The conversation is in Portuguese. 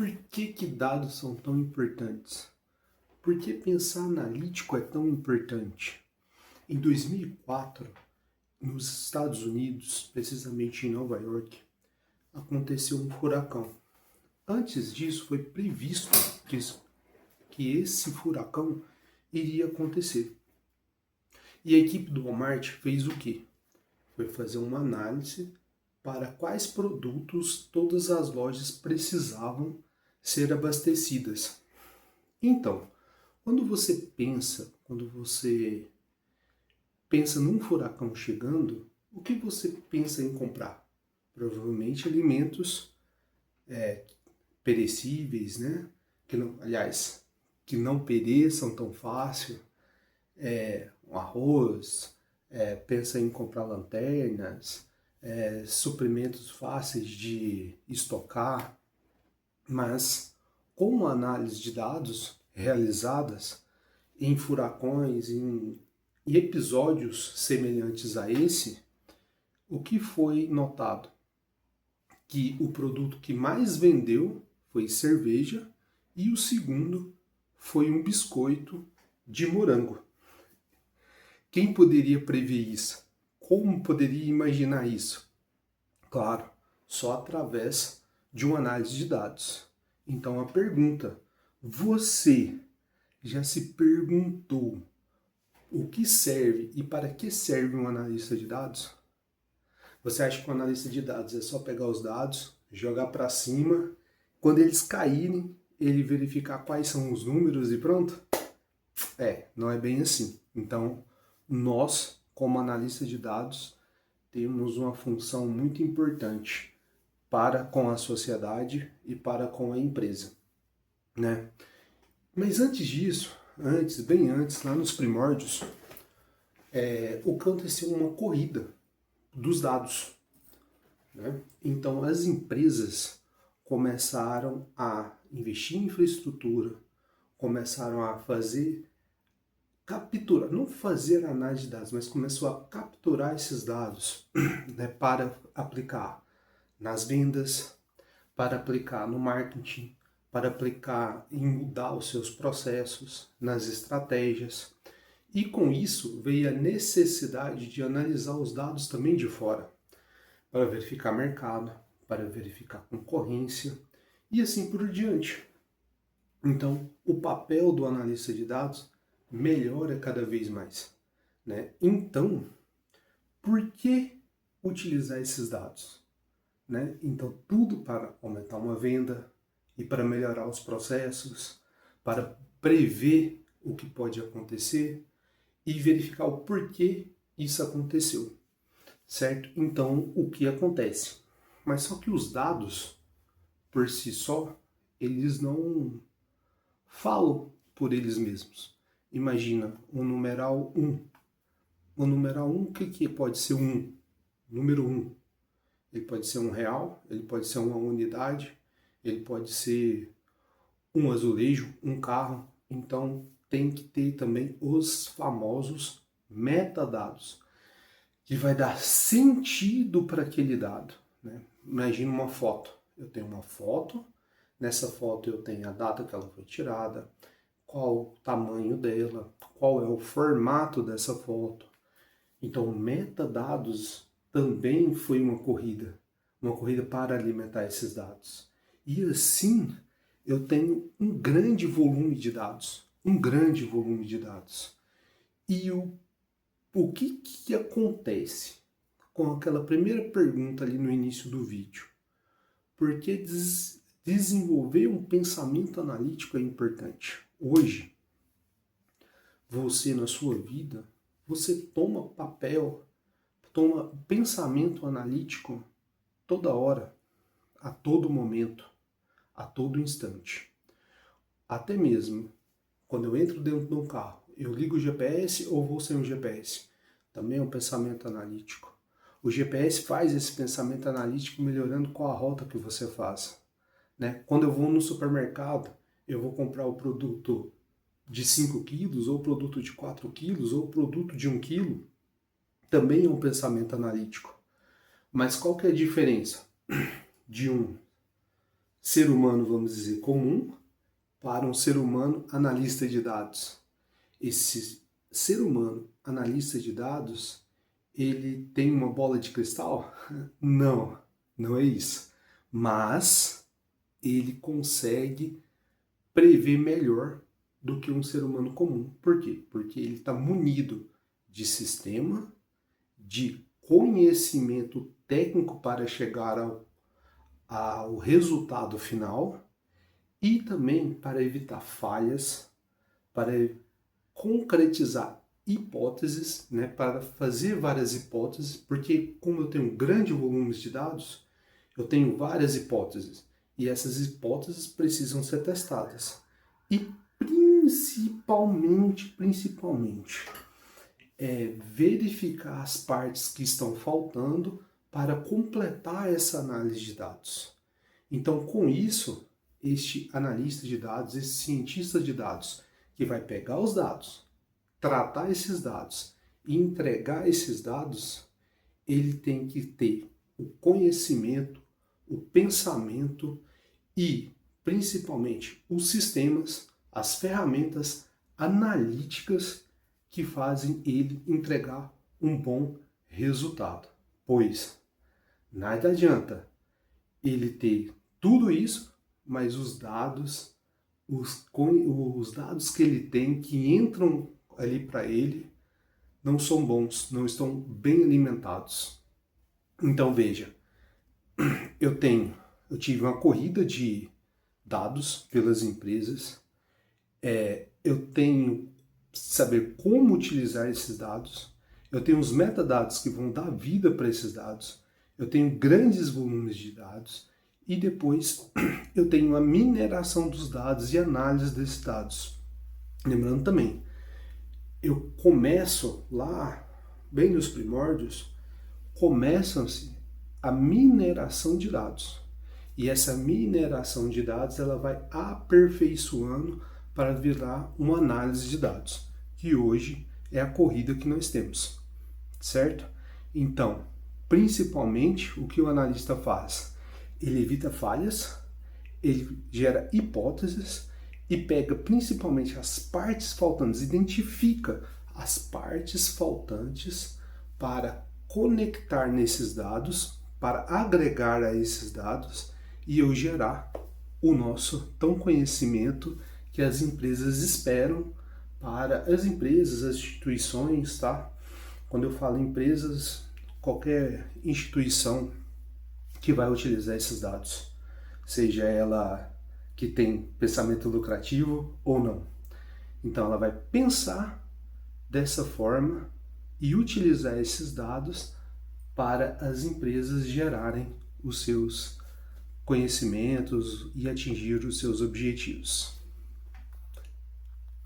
Por que dados são tão importantes? Por que pensar analítico é tão importante? Em 2004, nos Estados Unidos, precisamente em Nova York, aconteceu um furacão. Antes disso, foi previsto que esse furacão iria acontecer. E a equipe do Walmart fez o quê? Foi fazer uma análise para quais produtos todas as lojas precisavam ser abastecidas. Então, quando você pensa num furacão chegando, o que você pensa em comprar? Provavelmente alimentos perecíveis, né? Que não pereçam tão fácil. Um arroz, pensa em comprar lanternas, suprimentos fáceis de estocar. Mas com a análise de dados realizadas em furacões, em episódios semelhantes a esse, o que foi notado? Que o produto que mais vendeu foi cerveja e o segundo foi um biscoito de morango. Quem poderia prever isso? Como poderia imaginar isso? Claro, só através de uma análise de dados. Então a pergunta: você já se perguntou o que serve e para que serve um analista de dados? Você acha que um analista de dados é só pegar os dados, jogar para cima, quando eles caírem, ele verificar quais são os números e pronto? Não é bem assim. Então, nós, como analista de dados, temos uma função muito importante para com a sociedade e para com a empresa, né? Mas antes disso, bem antes, lá nos primórdios, aconteceu uma corrida dos dados, né? Então as empresas começaram a investir em infraestrutura, começaram a capturar, não fazer análise de dados, mas começou a capturar esses dados, né, para aplicar nas vendas, para aplicar no marketing, para aplicar em mudar os seus processos, nas estratégias. E com isso veio a necessidade de analisar os dados também de fora, para verificar mercado, para verificar concorrência e assim por diante. Então, o papel do analista de dados melhora cada vez mais, né? Então, por que utilizar esses dados, né? Então, tudo para aumentar uma venda e para melhorar os processos, para prever o que pode acontecer e verificar o porquê isso aconteceu, certo? Então, o que acontece? Mas só que os dados, por si só, eles não falam por eles mesmos. Imagina um numeral 1. O numeral 1, o que pode ser um? Número 1. Ele pode ser um real, ele pode ser uma unidade, ele pode ser um azulejo, um carro. Então, tem que ter também os famosos metadados, que vai dar sentido para aquele dado, né? Imagina uma foto. Eu tenho uma foto, nessa foto eu tenho a data que ela foi tirada, qual o tamanho dela, qual é o formato dessa foto. Então, metadados também foi uma corrida para alimentar esses dados. E assim, eu tenho um grande volume de dados, E o que acontece com aquela primeira pergunta ali no início do vídeo? Porque desenvolver um pensamento analítico é importante. Hoje, você na sua vida, você toma pensamento analítico toda hora, a todo momento, a todo instante. Até mesmo quando eu entro dentro de um carro, eu ligo o GPS ou vou sem o GPS? Também é um pensamento analítico. O GPS faz esse pensamento analítico melhorando qual a rota que você faz, né? Quando eu vou no supermercado, eu vou comprar o produto de 5 quilos, ou produto de 4 quilos, ou produto de 1 quilo, também é um pensamento analítico. Mas qual que é a diferença de um ser humano, vamos dizer, comum, para um ser humano analista de dados. Esse ser humano analista de dados, ele tem uma bola de cristal? Não, não é isso. Mas ele consegue prever melhor do que um ser humano comum. Por quê? Porque ele está munido de sistema, de conhecimento técnico para chegar ao resultado final e também para evitar falhas, para concretizar hipóteses, né, para fazer várias hipóteses, porque como eu tenho grande volume de dados, eu tenho várias hipóteses e essas hipóteses precisam ser testadas. E principalmente, verificar as partes que estão faltando para completar essa análise de dados. Então, com isso, este analista de dados, esse cientista de dados, que vai pegar os dados, tratar esses dados e entregar esses dados, ele tem que ter o conhecimento, o pensamento e, principalmente, os sistemas, as ferramentas analíticas que fazem ele entregar um bom resultado. Pois nada adianta ele ter tudo isso, mas os dados que ele tem, que entram ali para ele, não são bons, não estão bem alimentados. Então veja, eu tive uma corrida de dados pelas empresas, eu tenho que saber como utilizar esses dados, eu tenho os metadados que vão dar vida para esses dados, eu tenho grandes volumes de dados e depois eu tenho a mineração dos dados e análise desses dados. Lembrando também, eu começo lá, bem nos primórdios, começa-se a mineração de dados. E essa mineração de dados ela vai aperfeiçoando para virar uma análise de dados, que hoje é a corrida que nós temos, certo? Então, principalmente, o que o analista faz? Ele evita falhas, ele gera hipóteses e pega principalmente as partes faltantes, identifica as partes faltantes para conectar nesses dados, para agregar a esses dados e eu gerar o nosso tão conhecimento que as empresas esperam para as empresas, as instituições, tá? Quando eu falo empresas, qualquer instituição que vai utilizar esses dados, seja ela que tem pensamento lucrativo ou não. Então ela vai pensar dessa forma e utilizar esses dados para as empresas gerarem os seus conhecimentos e atingir os seus objetivos.